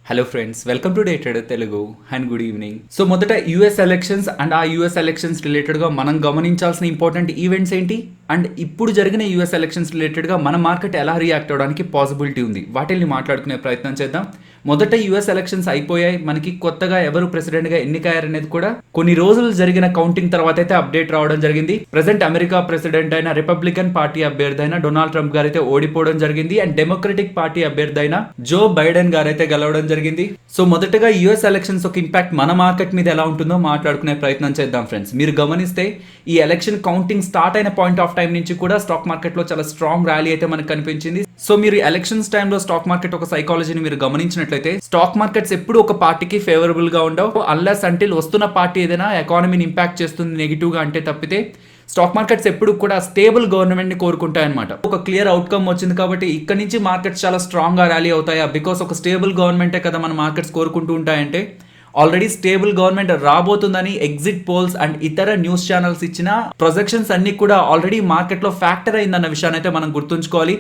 Hello friends, welcome to day trader Telugu and good evening. So మొదట US elections and ఆ US elections రిలేటెడ్గా మనం గమనించాల్సిన ఇంపార్టెంట్ ఈవెంట్స్ ఏంటి అండ్ ఇప్పుడు జరిగిన యూఎస్ ఎలక్షన్స్ రిలేటెడ్గా మన మార్కెట్ ఎలా రియాక్ట్ అవ్వడానికి పాసిబిలిటీ ఉంది, వాటిని మాట్లాడుకునే ప్రయత్నం చేద్దాం. మొదట యూఎస్ ఎలక్షన్స్ అయిపోయాయి, మనకి కొత్తగా ఎవరు ప్రెసిడెంట్గా ఎన్నికయ్యారనేది కూడా కొన్ని రోజులు జరిగిన కౌంటింగ్ తర్వాత అయితే అప్డేట్ రావడం జరిగింది. ప్రెసెంట్ అమెరికా ప్రెసిడెంట్ అయిన రిపబ్లికన్ పార్టీ అభ్యర్థి అయిన డొనాల్డ్ ట్రంప్ గారు అయితే ఓడిపోవడం జరిగింది అండ్ డెమోక్రటిక్ పార్టీ అభ్యర్థి అయిన జో బైడెన్ గారు అయితే గెలవడం జరిగింది. సో మొదటగా యూఎస్ ఎలక్షన్స్ ఒక ఇంపాక్ట్ మన మార్కెట్ మీద ఎలా ఉంటుందో మాట్లాడుకునే ప్రయత్నం చేద్దాం ఫ్రెండ్స్. మీరు గమనిస్తే ఈ ఎలక్షన్ కౌంటింగ్ స్టార్ట్ అయిన పాయింట్ ఆఫ్ టైం నుంచి కూడా స్టాక్ మార్కెట్ లో చాలా స్ట్రాంగ్ ర్యాలీ అయితే మనకు కనిపించింది. సో మీరు ఎలక్షన్స్ టైంలో స్టాక్ మార్కెట్ ఒక సైకాలజీని మీరు గమనించినట్లయితే స్టాక్ మార్కెట్స్ ఎప్పుడు ఒక పార్టీకి ఫేవరబుల్ గా ఉండవు అన్లెస్ అంటిల్ వస్తున్న పార్టీ ఏదైనా ఎకానమీని ఇంపాక్ట్ చేస్తుంది నెగిటివ్ గా అంటే తప్పితే స్టాక్ మార్కెట్స్ ఎప్పుడు కూడా స్టేబుల్ గవర్నమెంట్ ని కోరుకుంటాయి అనమాట. ఒక క్లియర్ అవుట్కమ్ వచ్చింది కాబట్టి ఇక్కడ నుంచి మార్కెట్స్ చాలా స్ట్రాంగ్ గా ర్యాలీ అవుతాయా, బికాస్ ఒక స్టేబుల్ గవర్నమెంటే కదా మన మార్కెట్స్ కోరుకుంటూ ఉంటాయంటే ఆల్రెడీ స్టేబుల్ గవర్నమెంట్ రాబోతుందని ఎగ్జిట్ పోల్స్ అండ్ ఇతర న్యూస్ ఛానల్స్ ఇచ్చిన ప్రొజెక్షన్స్ అన్ని కూడా ఆల్రెడీ మార్కెట్ లో ఫ్యాక్టర్ అయిందన్న విషయాన్ని అయితే మనం గుర్తుంచుకోవాలి.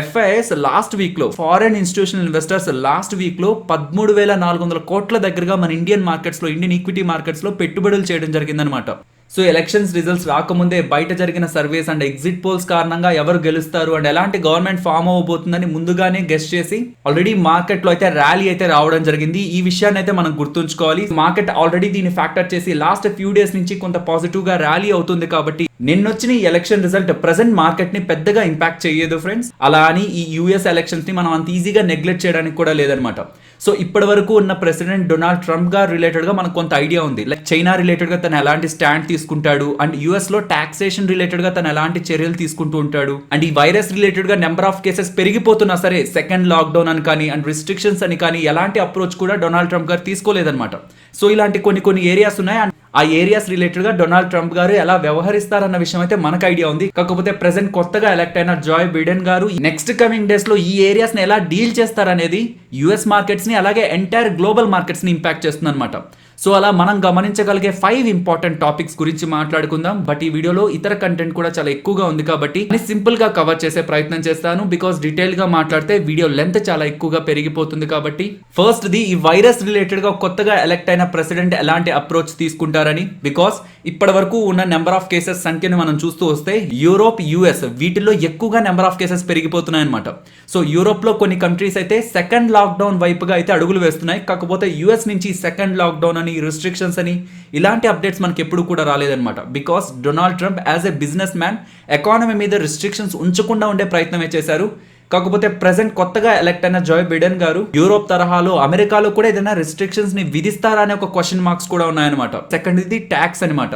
ఎఫ్ఐఎస్ లాస్ట్ వీక్ లో foreign institutional investors last week లో 13,400 కోట్ల దగ్గరగా మన ఇండియన్ మార్కెట్స్ లో ఇండియన్ ఈక్విటీ మార్కెట్స్ లో పెట్టుబడులు చేయడం జరిగిందనమాట. సో ఎలక్షన్స్ రిజల్ట్స్ రాకముందే బయట జరిగిన సర్వేస్ అండ్ ఎగ్జిట్ పోల్స్ కారణంగా ఎవరు గెలుస్తారు అండ్ ఎలాంటి గవర్నమెంట్ ఫామ్ అవ్వబోతుందని ముందుగానే గెస్ట్ చేసి ఆల్రెడీ మార్కెట్ లో అయితే ర్యాలీ అయితే రావడం జరిగింది. ఈ విషయాన్ని అయితే మనం గుర్తుంచుకోవాలి. మార్కెట్ ఆల్రెడీ దీన్ని ఫ్యాక్టర్ చేసి లాస్ట్ ఫ్యూ డేస్ నుంచి కొంత పాజిటివ్ గా ర్యాలీ అవుతుంది కాబట్టి నిన్నొచ్చిన ఈ ఎలక్షన్ రిజల్ట్ ప్రెసెంట్ మార్కెట్ ని పెద్దగా ఇంపాక్ట్ చేయదు ఫ్రెండ్స్. అలా అని ఈ యూఎస్ ఎలక్షన్స్ ని మనం అంత ఈజీగా నెగ్లెక్ట్ చేయడానికి కూడా లేదనమాట. సో ఇప్పటి వరకు ఉన్న ప్రెసిడెంట్ డొనాల్డ్ ట్రంప్ గారు రిలేటెడ్ గా మనకు కొంత ఐడియా ఉంది. లైక్ చైనా రిలేటెడ్ గా తను ఎలాంటి స్టాండ్ తీసుకుంటాడు అండ్ యూఎస్ లో టాక్సేషన్ రిలేటెడ్ గా తను ఎలాంటి చర్యలు తీసుకుంటూ ఉంటాడు అండ్ ఈ వైరస్ రిలేటెడ్ గా నెంబర్ ఆఫ్ కేసెస్ పెరిగిపోతున్నా సరే సెకండ్ లాక్డౌన్ అని కానీ అండ్ రిస్ట్రిక్షన్స్ అని కానీ ఎలాంటి అప్రోచ్ కూడా డొనాల్డ్ ట్రంప్ గారు తీసుకోలేదన్నమాట. సో ఇలాంటి కొన్ని ఏరియాస్ ఉన్నాయి అండ్ ఆ ఏరియాస్ రిలేటెడ్ గా డొనాల్డ్ ట్రంప్ గారు ఎలా వ్యవహరిస్తారన్న విషయం అయితే మనకు ఐడియా ఉంది. కాకపోతే ప్రెసెంట్ కొత్తగా ఎలక్ట్ అయిన జాయ్ బైడెన్ గారు నెక్స్ట్ కమింగ్ డేస్ లో ఈ ఏరియాస్ ని ఎలా డీల్ చేస్తారనేది యుఎస్ మార్కెట్స్ ని అలాగే ఎంటైర్ గ్లోబల్ మార్కెట్స్ ని ఇంపాక్ట్ చేస్తుంది అనమాట. సో అలా మనం గమనించగలిగే 5 ఇంపార్టెంట్ టాపిక్స్ గురించి మాట్లాడుకుందాం. బట్ ఈ వీడియోలో ఇతర కంటెంట్ కూడా చాలా ఎక్కువగా ఉంది కాబట్టి సింపుల్ గా కవర్ చేసే ప్రయత్నం చేస్తాను. బికాస్ డీటెయిల్ గా మాట్లాడితే వీడియో లెంత్ చాలా ఎక్కువగా పెరిగిపోతుంది కాబట్టి. ఫస్ట్ ది ఈ వైరస్ రిలేటెడ్ గా కొత్తగా ఎలక్ట్ అయిన ప్రెసిడెంట్ ఎలాంటి అప్రోచ్ తీసుకుంటారని. బికాస్ ఇప్పటి వరకు ఉన్న నెంబర్ ఆఫ్ కేసెస్ సంఖ్యను మనం చూస్తూ వస్తే యూరోప్, యుఎస్ వీటిల్లో ఎక్కువగా నెంబర్ ఆఫ్ కేసెస్ పెరిగిపోతున్నాయి అనమాట. సో యూరోప్ లో కొన్ని కంట్రీస్ అయితే సెకండ్ లాక్డౌన్ వైపుగా అయితే అడుగులు వేస్తున్నాయి. కాకపోతే యుఎస్ నుంచి సెకండ్ లాక్డౌన్ అని రిస్ట్రిక్షన్స్ అని ఇలాంటి అప్డేట్స్ మనకి ఎప్పుడు కూడా రాలేదన్నమాట. Because Donald Trump as a businessman economy మీద రిస్ట్రిక్షన్స్ ఉంచకుండా ఉండే ప్రయత్నమే చేశారు. కాకపోతే ప్రెసెంట్ కొత్తగా ఎలక్ట్ అయిన జాయ్ బైడెన్ గారు యూరోప్ తరహాలో అమెరికాలో కూడా ఏదైనా రిస్ట్రిక్షన్స్ ని విధిస్తారా అనే ఒక క్వశ్చన్ మార్క్స్ కూడా ఉన్నాయన్నమాట. సెకండ్ ఇది ట్యాక్స్ అనమాట.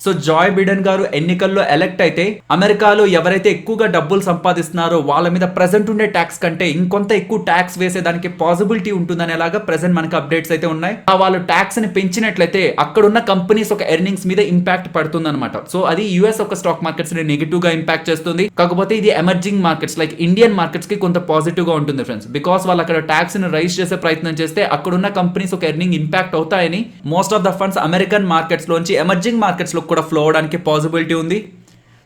సో జాయ్ బైడెన్ గారు ఎన్నికల్లో ఎలక్ట్ అయితే అమెరికాలో ఎవరైతే ఎక్కువగా డబ్బులు సంపాదిస్తున్నారో వాళ్ళ మీద ప్రెసెంట్ ఉండే ట్యాక్స్ కంటే ఇంకొంత ఎక్కువ ట్యాక్స్ వేసేదానికి పాసిబిలిటీ ఉంటుందనేలాగా ప్రెసెంట్ మనకి అప్డేట్స్ అయితే ఉన్నాయి. వాళ్ళు ట్యాక్స్ ని పెంచినట్లయితే అక్కడ ఉన్న కంపెనీస్ ఒక ఎర్నింగ్స్ మీద ఇంపాక్ట్ పడుతుంది అనమాట. సో అది యుఎస్ ఒక స్టాక్ మార్కెట్స్ ని నెగిటివ్ గా ఇంపాక్ట్ చేస్తుంది. కాకపోతే ఇది emerging markets like Indian markets కి కొంత పాజిటివ్ గా ఉంటుంది ఫ్రెండ్స్. బికాస్ వాళ్ళు అక్కడ ట్యాక్స్ ని రైజ్ చేసే ప్రయత్నం చేస్తే అక్కడ ఉన్న కంపెనీస్ ఒక ఎర్నింగ్ ఇంపాక్ట్ అవుతాయని most of the funds American markets లోంచి ఎమర్జింగ్ మార్కెట్స్ లో కూడా ఫ్లో అవడానికి పాసిబిలిటీ ఉంది.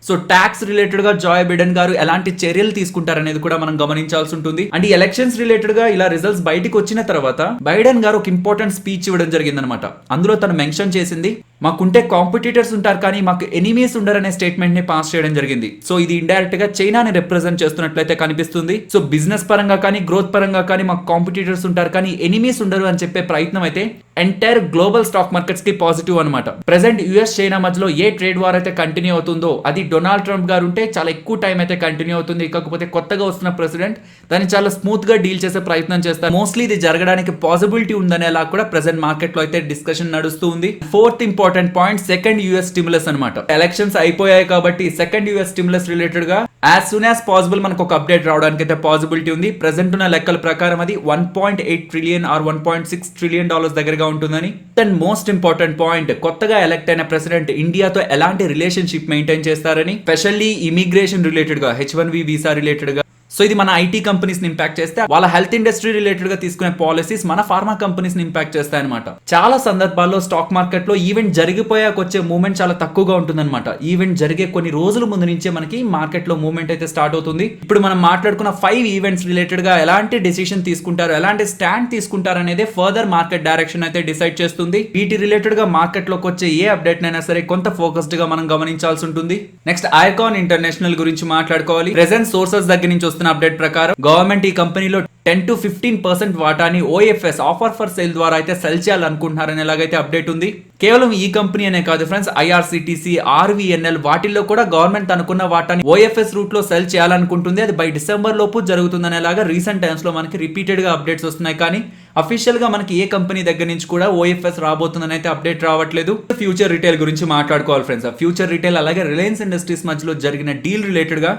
సో ట్యాక్స్ రిలేటెడ్ గా జాయ్ బైడెన్ గారు ఎలాంటి చర్యలు తీసుకుంటారనేది కూడా మనం గమనించాల్సి ఉంటుంది. అండ్ ఈ ఎలక్షన్స్ రిలేటెడ్ గా ఇలా రిజల్ట్స్ బయటకు వచ్చిన తర్వాత బైడెన్ గారు ఒక ఇంపార్టెంట్ స్పీచ్ ఇవ్వడం జరిగిందనమాట. అందులో తను మెన్షన్ చేసింది మాకుంటే కాంపిటీటర్స్ ఉంటారు కానీ మాకు ఎనిమీస్ ఉండరనే స్టేట్మెంట్ ని పాస్ చేయడం జరిగింది. సో ఇది ఇండైరెక్ట్ గా చైనాని రిప్రజెంట్ చేస్తున్నట్లయితే కనిపిస్తుంది. సో బిజినెస్ పరంగా కానీ గ్రోత్ పరంగా కానీ మాకు కాంపిటీటర్స్ ఉంటారు కానీ ఎనిమీస్ ఉండరు అని చెప్పే ప్రయత్నం అయితే ఎంటైర్ గ్లోబల్ స్టాక్ మార్కెట్స్ కి పాజిటివ్ అనమాట. ప్రెసెంట్ యుఎస్ చైనా మధ్యలో ఏ ట్రేడ్ వార్ అయితే కంటిన్యూ అవుతుందో అది డొనాల్డ్ ట్రంప్ గారు ఉంటే చాలా ఎక్కువ టైం అయితే కంటిన్యూ అవుతుంది. కాకపోతే కొత్తగా వస్తున్న ప్రెసిడెంట్ దాన్ని చాలా స్మూత్ గా డీల్ చేసే ప్రయత్నం చేస్తారు. మోస్ట్లీ ఇది జరగడానికి పాసిబిలిటీ ఉందనేలా కూడా ప్రెసెంట్ మార్కెట్ లో అయితే డిస్కషన్ నడుస్తూ ఉంది. Fourth important point second US stimulus అనమాట. ఎలక్షన్స్ అయిపోయాయి కాబట్టి సెకండ్ యుఎస్ స్టిమ్యులస్ రిలేటెడ్ గా యాజ్ సూన్ యాజ్ పాసిబుల్ మనకు ఒక అప్డేట్ రావడానికి అయితే పాసిబిలిటీ ఉంది. ప్రెసెంట్ ఉన్న లెక్కల ప్రకారం అది 1.8 ట్రిలియన్ ఆర్ 1.6 ట్రిలియన్ డాలర్స్ దగ్గరగా ఉంటుందని. అండ్ మోస్ట్ ఇంపార్టెంట్ పాయింట్ కొత్తగా ఎలక్ట్ అయిన ప్రెసిడెంట్ ఇండియాతో ఎలాంటి రిలేషన్షిప్ మెయింటైన్ చేస్తారని, స్పెషల్లీ ఇమిగ్రేషన్ రిలేటెడ్ గా H1B వీసా రిలేటెడ్ గా. సో ఇది మన ఐటీ కంపెనీస్ ని ఇంపాక్ట్ చేస్తే వాళ్ళ హెల్త్ ఇండస్ట్రీ రిలేటెడ్ గా తీసుకునే పాలసీస్ మన ఫార్మా కంపెనీస్ ని ఇంపాక్ట్ చేస్తాయి అనమాట. చాలా సందర్భాల్లో స్టాక్ మార్కెట్ లో ఈవెంట్ జరిగిపోయాక వచ్చే మూవ్మెంట్ చాలా తక్కువగా ఉంటుందన్నమాట. ఈవెంట్ జరిగే కొన్ని రోజుల ముందు నుంచే మనకి మార్కెట్ లో మూవ్మెంట్ అయితే స్టార్ట్ అవుతుంది. ఇప్పుడు మనం మాట్లాడుకున్న 5 ఈవెంట్స్ రిలేటెడ్ గా ఎలాంటి డెసిషన్ తీసుకుంటారు, ఎలాంటి స్టాండ్ తీసుకుంటారు అనేది ఫర్దర్ మార్కెట్ డైరెక్షన్ అయితే డిసైడ్ చేస్తుంది. వీటి రిలేటెడ్ గా మార్కెట్ లోకి వచ్చే ఏ అప్డేట్ అయినా సరే కొంత ఫోకస్డ్ గా మనం గమనించాల్సి ఉంటుంది. నెక్స్ట్ ఐకాన్ ఇంటర్నేషనల్ గురించి మాట్లాడుకోవాలి. ప్రెజెంట్ సోర్సెస్ దగ్గర నుంచి వస్తున్న అప్డేట్ ప్రకారం గవర్నమెంట్ ఈ కంపెనీలో 10 to 15% వాటాని ఓఎఫ్ఎస్ ఆఫర్ ఫర్ సేల్ ద్వారా అయితే సెల్ చేయాలనుకుంటున్నారని ఎలాగైతే అప్డేట్ ఉంది. కేవలం ఈ కంపెనీ అనే కాదు ఫ్రెండ్స్, ఐఆర్సిటిసి, ఆర్వీఎన్ఎల్ వాటిల్లో కూడా గవర్నమెంట్ అనుకున్న వాటాని ఓఎఫ్ఎస్ రూట్ లో సెల్ చేయాలనుకుంటుంది. అది బై డిసెంబర్ లోపు జరుగుతుందనేలాగా రీసెంట్ టైమ్స్ లో మనకి రిపీటెడ్ గా అప్డేట్స్ వస్తున్నాయి. కానీ అఫీషియల్ గా మనకి ఏ కంపెనీ దగ్గర నుంచి కూడా ఓఎఫ్ఎస్ రాబోతుందని అయితే అప్డేట్ రావట్లేదు. ఫ్యూచర్ రిటైల్ గురించి మాట్లాడుకోవాలి ఫ్రెండ్స్. ఫ్యూచర్ రిటైల్ అలాగే రిలయన్స్ ఇండస్ట్రీస్ మధ్యలో జరిగిన డీల్ రిలేటెడ్ గా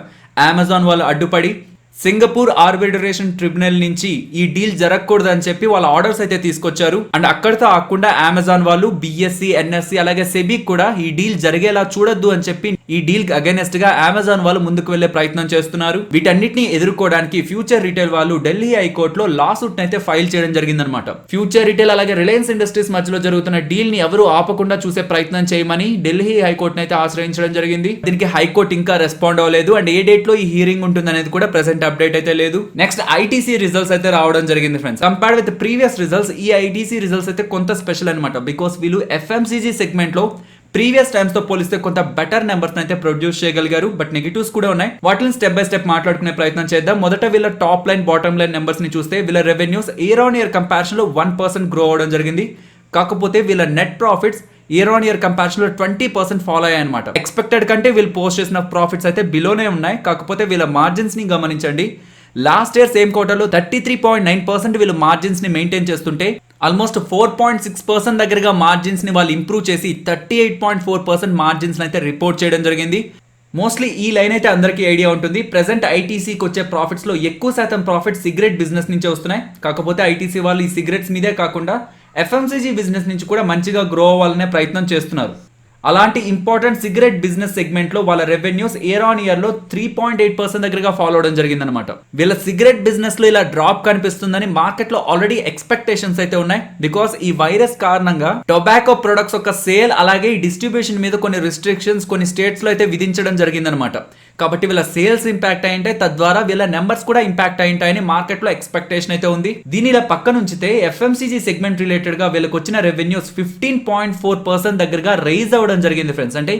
అమెజాన్ వాళ్ళు అడ్డుపడి సింగపూర్ ఆర్బిట్రేషన్ ట్రిబ్యునల్ నుంచి ఈ డీల్ జరగకూడదు అని చెప్పి వాళ్ళ ఆర్డర్స్ అయితే తీసుకొచ్చారు. అండ్ అక్కడితో ఆకుండా అమెజాన్ వాళ్ళు బిఎస్సి, ఎన్ఎస్సి అలాగే సెబీ కూడా ఈ డీల్ జరిగేలా చూడొద్దు అని చెప్పి ఈ డీల్ అగైనెస్ట్ గా అమెజాన్ వాళ్ళు ముందుకు వెళ్లే ప్రయత్నం చేస్తున్నారు. వీటన్నిటిని ఎదుర్కోవడానికి ఫ్యూచర్ రిటైల్ వాళ్ళు ఢిల్లీ హైకోర్టులో లా సూట్ అయితే ఫైల్ చేయడం జరిగిందనమాట. ఫ్యూచర్ రిటైల్ అలాగే రిలయన్స్ ఇండస్ట్రీస్ మధ్యలో జరుగుతున్న డీల్ ని ఎవరు ఆపకుండా చూసే ప్రయత్నం చేయమని ఢిల్లీ హైకోర్టును అయితే ఆశ్రయించడం జరిగింది. దీనికి హైకోర్టు ఇంకా రెస్పాండ్ అవ్వలేదు. అండ్ ఏ డేట్ లో ఈ హీరింగ్ ఉంటుంది అనేది కూడా ప్రెసెంట్ అప్డేట్ అయితే లేదు. నెక్స్ట్ ఐటీసీ రిజల్ట్స్ అయితే రావడం జరిగింది friends. Compared with previous results ఈ ఐటీసీ రిజల్ట్స్ అయితే కొంత స్పెషల్ అనమాట. బికాస్ వీళ్ళు ఎఫ్ఎంసీజీ సెగ్మెంట్ లో ప్రీవియస్ టైమ్స్ తో పోలిస్తే కొంత బెటర్ నెంబర్స్ అయితే ప్రొడ్యూస్ చేయగలిగారు. బట్ నెగిటివ్స్ కూడా ఉన్నాయి. వాటిని స్టెప్ బై స్టెప్ మాట్లాడుకునే ప్రయత్నం చేద్దాం. మొదట వీళ్ళ top line, bottom line numbers ని చూస్తే వీళ్ళ revenues year on year comparison లో 1% గ్రో అవడం జరిగింది. కాకపోతే వీళ్ళ net profits year on year comparison లో 20% ఫాలో అయ్యాయి అనమాట. ఎక్స్పెక్టెడ్ కంటే వీళ్ళు పోస్ట్ చేసిన ప్రాఫిట్స్ అయితే బిలోనే ఉన్నాయి. కాకపోతే వీళ్ళ మార్జిన్స్ ని గమనించండి. లాస్ట్ ఇయర్ సేమ్ క్వార్టర్ లో 33.9% వీళ్ళు మార్జిన్స్ ని మెయింటైన్ చేస్తుంటే ఆల్మోస్ట్ 4.6% దగ్గరగా మార్జిన్స్ ని వాళ్ళు ఇంప్రూవ్ చేసి 38.4% మార్జిన్స్ అయితే రిపోర్ట్ చేయడం జరిగింది. మోస్ట్లీ ఈ లైన్ అయితే అందరికీ ఐడియా ఉంటుంది. ప్రెసెంట్ ఐటీసీకి వచ్చే ప్రాఫిట్స్ లో ఎక్కువ శాతం ప్రాఫిట్ సిగరెట్ బిజినెస్ నుంచే వస్తున్నాయి. కాకపోతే ఐటీసీ వాళ్ళు ఈ సిగరెట్స్ మీదే కాకుండా ఎఫ్ఎంసీజీ బిజినెస్ నుంచి కూడా మంచిగా గ్రో అవ్వాలనే ప్రయత్నం చేస్తున్నారు. అలాంటి ఇంపార్టెంట్ సిగరెట్ బిజినెస్ సెగ్మెంట్ లో వాళ్ళ రెవెన్యూస్ ఇయర్ ఆన్ ఇయర్ లో 3.8% దగ్గరగా ఫాలో అవడం జరిగిందనమాట. వీళ్ళ సిగరెట్ బిజినెస్ లో ఇలా డ్రాప్ కనిపిస్తుందని మార్కెట్ లో ఆల్రెడీ ఎక్స్పెక్టేషన్స్ అయితే ఉన్నాయి. బికాస్ ఈ వైరస్ కారణంగా టొబాకో ప్రొడక్ట్స్ యొక్క సేల్ అలాగే ఈ డిస్ట్రిబ్యూషన్ మీద కొన్ని రిస్ట్రిక్షన్స్ కొన్ని స్టేట్స్ లో అయితే విధించడం జరిగిందనమాట. కాబట్టి వీళ్ళ సేల్స్ ఇంపాక్ట్ అయ్యింటాయి, తద్వారా వీళ్ళ నెంబర్స్ కూడా ఇంపాక్ట్ అయ్యింటాయని మార్కెట్ లో ఎక్స్పెక్టేషన్ అయితే ఉంది. దీని ఇలా పక్కన ఉంచితే ఎఫ్ఎంసీజీ సెగ్మెంట్ రిలేటెడ్ గా వీళ్ళకి వచ్చిన రెవెన్యూస్ 15.4% దగ్గరగా రైజ్ అవ్వడం జరిగింది ఫ్రెండ్స్. అంటే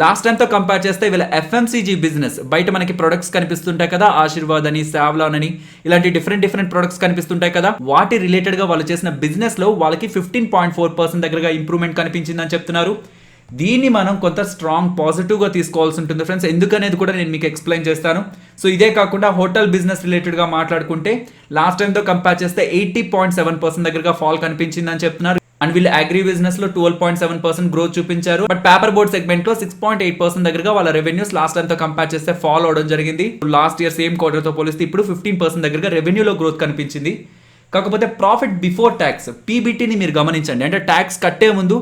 లాస్ట్ టైం తో కంపేర్ చేస్తే వీళ్ళ ఎఫ్ఎంసీజీ బిజినెస్ బయట మనకి ప్రొడక్ట్స్ కనిపిస్తుంటాయి కదా, ఆశీర్వాద్ అని, సావ్లాన్ అని, ఇలాంటి డిఫరెంట్ ప్రొడక్ట్స్ కనిపిస్తుంటాయి కదా, వాటి రిలేటెడ్ గా వాళ్ళు చేసిన బిజినెస్ లో వాళ్ళకి 15.4% దగ్గరగా ఇంప్రూవ్మెంట్ కనిపించిందని చెప్తున్నారు. దీన్ని మనం కొంత స్ట్రాంగ్ పాజిటివ్గా తీసుకోవాల్సి ఉంటుంది ఫ్రెండ్స్. ఎందుకనేది కూడా నేను మీకు ఎక్స్ప్లెయిన్ చేస్తాను. సో ఇదే కాకుండా హోటల్ బిజినెస్ రిలేటెడ్గా మాట్లాడుకుంటే లాస్ట్ టైంతో కంపేర్ చేస్తే 80.7% దగ్గరగా ఫాల్ కనిపించిందని చెప్తున్నారు. అండ్ వీళ్ళు అగ్రి బిజినెస్ లో 12.7% గ్రోత్ చూపించారు. బట్ పేపర్ బోర్డ్ సెగ్మెంట్ లో 6.8% దగ్గరగా వాళ్ళ రెవెన్యూస్ లాస్ట్ టైం తో కంపేర్ చేస్తే ఫాల్ అవడం జరిగింది. లాస్ట్ ఇయర్ సేమ్ క్వార్టర్ తో పోలిస్తే ఇప్పుడు 15% దగ్గరగా రెవెన్యూలో గ్రోత్ కనిపించింది. కాకపోతే ప్రాఫిట్ బిఫోర్ ట్యాక్స్ పీబీటీని మీరు గమనించండి. అంటే ట్యాక్స్ కట్టే ముందు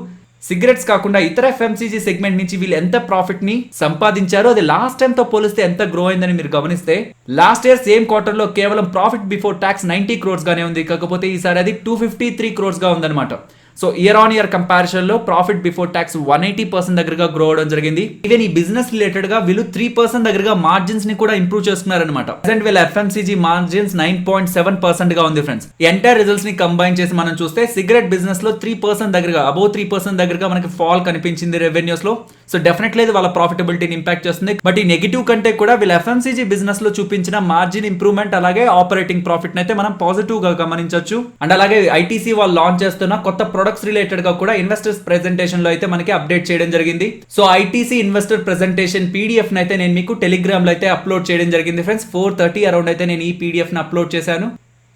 సిగరెట్స్ కాకుండా ఇతర ఎఫ్ఎంసీజీ సెగ్మెంట్ నుంచి వీళ్ళు ఎంత ప్రాఫిట్ ని సంపాదించారో అది లాస్ట్ టైం తో పోలిస్తే ఎంత గ్రో అయిందని మీరు గమనిస్తే లాస్ట్ ఇయర్ సేమ్ క్వార్టర్ లో కేవలం ప్రాఫిట్ బిఫోర్ ట్యాక్స్ 90 crores గానే ఉంది. కాకపోతే ఈసారి అది 253 crores గా ఉందన్నమాట. So year on year comparison లో ప్రాఫిట్ బిఫోర్ ట్యాక్స్ 180% దగ్గరగా గ్రో అవడం జరిగింది. ఈవెన్ ఈ బిజినెస్ రిలేటెడ్ గా వీళ్ళు 3% దగ్గరగా మార్జిన్స్ ని కూడా ఇంప్రూవ్ చేసుకున్నారనమాట. ప్రెసెంట్ వీళ్ళ ఎఫ్ఎంసీజీ మార్జిన్స్ 9.7% గా ఉంది ఫ్రెండ్స్. ఎంటైర్ రిజల్ట్స్ ని కంబైన్ చేసి మనం చూస్తే సిగరెట్ బిజినెస్ లో 3% దగ్గరగా అబౌవ్ 3% దగ్గరగా మనకి ఫాల్ కనిపించింది రెవెన్యూస్ లో. సో డెఫినెట్లీ వాళ్ళ ప్రాఫిటబిలిటీని ఇంపాక్ట్ చేస్తుంది. బట్ ఈ నెగిటివ్ కంటే కూడా వీళ్ళ ఎఫ్ఎంసీజీ బిజినెస్ లో చూపించిన మార్జిన్ ఇంప్రూవ్మెంట్ అలాగే ఆపరేటింగ్ ప్రాఫిట్ అయితే మనం పాజిటివ్ గా గమనించవచ్చు. అండ్ అలాగే ఐటీసీ వాళ్ళు లాంచ్ చేస్తున్న కొత్త ప్రొడక్ట్స్ రిలేటెడ్ గా కూడా ఇన్వెస్టర్స్ ప్రెజెంటేషన్ లో అయితే మనకి అప్డేట్ చేయడం జరిగింది. So ITC investor presentation PDF అయితే నేను మీకు టెలిగ్రామ్ లో అయితే అప్లోడ్ చేయడం జరిగింది ఫ్రెండ్స్. 4:30 అరౌండ్ అయితే నేను ఈ పీడిఎఫ్ ని అప్లోడ్ చేశాను.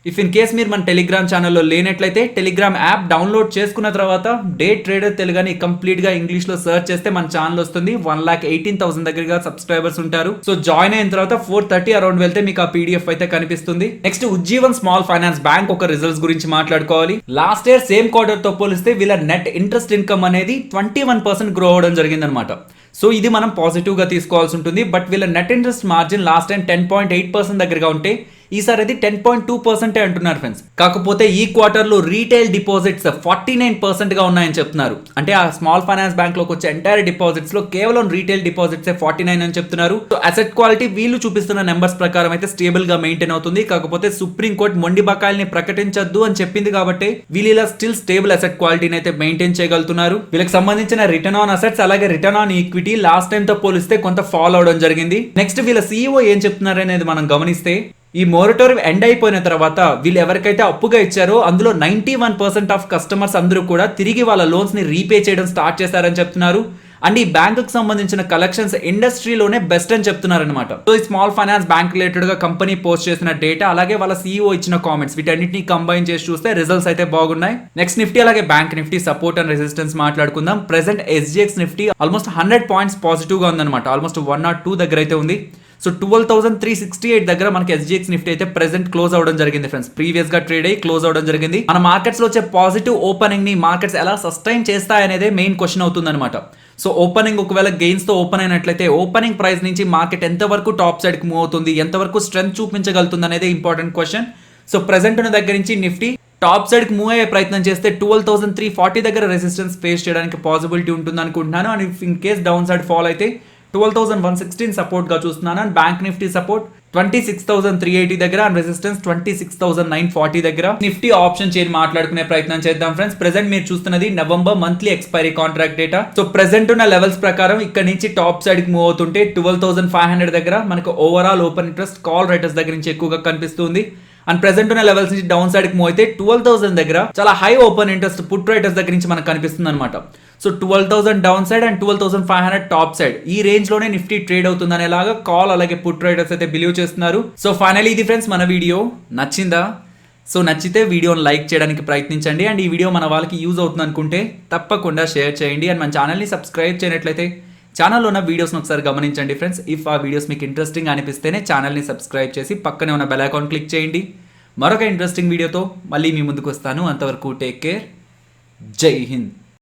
ఇఫ్ ఇన్ కేస్ మీరు మన టెలిగ్రామ్ ఛానల్లో లేనట్లయితే టెలిగ్రామ్ యాప్ డౌన్లోడ్ చేసుకున్న తర్వాత డే ట్రేడర్ తెలుగని కంప్లీట్ గా ఇంగ్లీష్ లో సర్చ్ చేస్తే మన ఛానల్ వస్తుంది. 1,18,000 దగ్గరగా సబ్స్క్రైబర్స్ ఉంటారు. సో జాయిన్ అయిన తర్వాత 4:30 అరౌండ్ వెళ్తే మీకు ఆ పీడిఎఫ్ అయితే కనిపిస్తుంది. Next Ujjivan small finance bank ఒక రిజల్ట్స్ గురించి మాట్లాడుకోవాలి. లాస్ట్ ఇయర్ సేమ్ క్వార్టర్ తో పోలిస్తే వీళ్ళ నెట్ ఇంట్రెస్ట్ ఇన్కమ్ అనేది 21% గ్రో అవడం జరిగింది అనమాట. సో ఇది మనం పాజిటివ్గా తీసుకోవాల్సి ఉంటుంది. బట్ వీళ్ళ net interest margin last time 10.8% దగ్గరగా ఉంటే ఈసారి అది 10.2% అంటున్నారు ఫ్రెండ్స్. కాకపోతే ఈ క్వార్టర్లో రీటైల్ డిపాజిట్స్ 49%గా ఉన్నాయని చెప్తున్నారు. అంటే ఆ స్మాల్ ఫైనాన్స్ బ్యాంక్లోకి వచ్చే ఎంటైర్ డిపాజిట్స్లో కేవలం రీటైల్ డిపాజిట్స్ 49 అని చెప్తున్నారు. సో అసెట్ క్వాలిటీ వీళ్ళు చూపిస్తున్న నెంబర్స్ ప్రకారం అయితే స్టేబుల్గా మెయింటైన్ అవుతుంది. కాకపోతే సుప్రీంకోర్టు మొండి బకాయిల్ని ప్రకటించొద్దు అని చెప్పింది కాబట్టి వీళ్ళు ఇలా స్టిల్ స్టేబుల్ అసెట్ క్వాలిటీని అయితే మెయింటైన్ చేయగలుగుతున్నారు. వీళ్ళకి సంబంధించిన రిటర్న్ ఆన్ అసెట్స్ అలాగే return on equity last time తో పోలిస్తే కొంత ఫాల్ అవడం జరిగింది. నెక్స్ట్ వీళ్ళ సీఈఓ ఏం చెప్తున్నారు అనేది మనం గమనిస్తే ఈ మోరటోరియం ఎండ్ అయిపోయిన తర్వాత వీళ్ళు ఎవరికైతే అప్పుగా ఇచ్చారో అందులో 91% ఆఫ్ కస్టమర్స్ అందరూ కూడా తిరిగి వాళ్ళ లోన్స్ ని రీపే చేయడం స్టార్ట్ చేశారని చెప్తున్నారు. అండ్ ఈ బ్యాంకుకు సంబంధించిన కలెక్షన్స్ ఇండస్ట్రీలోనే బెస్ట్ అని చెప్తున్నారు అనమాట. సో ఈ స్మాల్ ఫైనాన్స్ బ్యాంక్ రిలేటెడ్ గా కంపెనీ పోస్ట్ చేసిన డేటా అలాగే వాళ్ళ సీఈఓ ఇచ్చిన కామెంట్స్ వీటన్నిటిని కంబైన్ చేసి చూస్తే రిజల్ట్స్ అయితే బాగున్నాయి. నెక్స్ట్ నిఫ్టీ అలాగే bank Nifty support and resistance మాట్లాడుకుందాం. Present SGX Nifty almost 100 points positive గా ఉందన్నమాట. ఆల్మోస్ట్ 102 దగ్గర అయితే ఉంది. సో 12,368 దగ్గర మనకి ఎస్జిఎక్స్ నిఫ్టీ అయితే ప్రెసెంట్ క్లోజ్ అవడం జరిగింది ఫ్రెండ్స్. ప్రీవియస్ గా ట్రేడ్ అయ్యి క్లోజ్ అవడం జరిగింది. మన మార్కెట్స్ లో వచ్చే పాజిటివ్ ఓపెనింగ్ ని మార్కెట్స్ ఎలా సస్టైన్ చేస్తాయనేదే మెయిన్ క్వశ్చన్ అవుతుంది అనమాట. సో ఓపెనింగ్ ఒకవేళ గెయిన్స్ తో ఓపెన్ అయినట్లయితే ఓపెనింగ్ ప్రైస్ నుంచి మార్కెట్ ఎంతవరకు టాప్ సైడ్ కి మూవ్ అవుతుంది, ఎంతవరకు స్ట్రెంత్ చూపించగలుగుతుంది అనేది ఇంపార్టెంట్ క్వశ్చన్. సో ప్రెసెంట్ ఉన్న దగ్గర నుంచి నిఫ్టీ టాప్ సైడ్ కి మూవ్ అయ్యే ప్రయత్నం చేస్తే 12,340 దగ్గర రెసిస్టెన్స్ ఫేస్ చేయడానికి పాసిబిలిటీ ఉంటుంది అనుకుంటున్నాను. And if in case down side fall అయితే 12,116 సపోర్ట్ గా చూస్తున్నాను. అండ్ బ్యాంక్ నిఫ్టీ సపోర్ట్ 26,380 దగ్గర అండ్ రెసిస్టెన్స్ 26,940 దగ్గర. నిఫ్టీ ఆప్షన్ చైన్ మాట్లాడుకునే ప్రయత్నం చేద్దాం ఫ్రెండ్స్. ప్రెసెంట్ మీరు చూస్తున్నది November monthly expiry contract data. So present ఉన్న లెవెల్స్ ప్రకారం ఇక్కడ నుంచి టాప్ సైడ్ కి మూవ్ అవుతుంటే 12,500 దగ్గర మనకు overall open interest call writers దగ్గర నుంచి ఎక్కువగా కనిపిస్తుంది. అండ్ ప్రెసెంట్ ఉన్న లెవెల్స్ నుంచి డౌన్ సైడ్ కి మూవ్ అయితే 12,000 దగ్గర చాలా high open interest put writers దగ్గర నుంచి మనకు కనిపిస్తుంది అనమాట. So 12,000 down side and 12,500 top side ఈ రేంజ్ లోనే నిఫ్టీ ట్రేడ్ అవుతుంది అనేలాగా కాల్ అలాగే పుట్ రైటర్స్ అయితే బిలీవ్ చేస్తున్నారు. సో ఫైనల్లీ ఇది ఫ్రెండ్స్ మన వీడియో నచ్చిందా? సో నచ్చితే వీడియోని లైక్ చేయడానికి ప్రయత్నించండి. అండ్ ఈ వీడియో మన వాళ్ళకి యూజ్ అవుతుంది అనుకుంటే తప్పకుండా షేర్ చేయండి. అండ్ మన ఛానల్ని సబ్స్క్రైబ్ చేయనట్లయితే ఛానల్లో ఉన్న వీడియోస్ని ఒకసారి గమనించండి ఫ్రెండ్స్. ఇఫ్ ఆ వీడియోస్ మీకు ఇంట్రెస్టింగ్ అనిపిస్తేనే ఛానల్ని సబ్స్క్రైబ్ చేసి పక్కనే ఉన్న బెల్ ఐకాన్ క్లిక్ చేయండి. మరొక ఇంట్రెస్టింగ్ వీడియోతో మళ్ళీ మీ ముందుకు వస్తాను. అంతవరకు టేక్ కేర్. జై హింద్.